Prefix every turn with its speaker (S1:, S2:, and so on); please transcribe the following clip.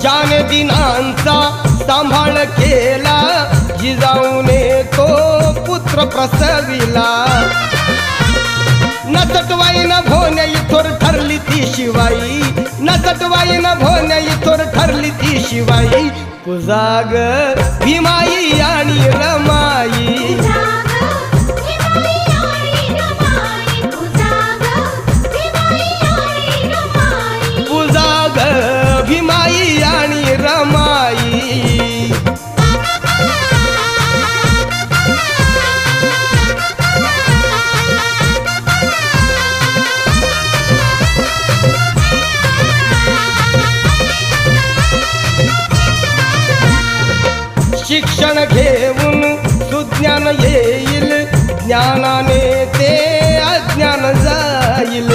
S1: ज्याने दिनांचा सांभाळ केला, जिजाऊने तो पुत्र प्रसविला. नसटवाई न भोण्या इथोर ठरली ती शिवाई, नसटवाई न भोण्या इथोर ठरली ती शिवाई. पुजाग भीमाई आणि रमाई, पुजाग भीमाई आणि रमाई. शिक्षण घेऊन सुज्ञान येईल, ज्ञानाने ते अज्ञान जाईल.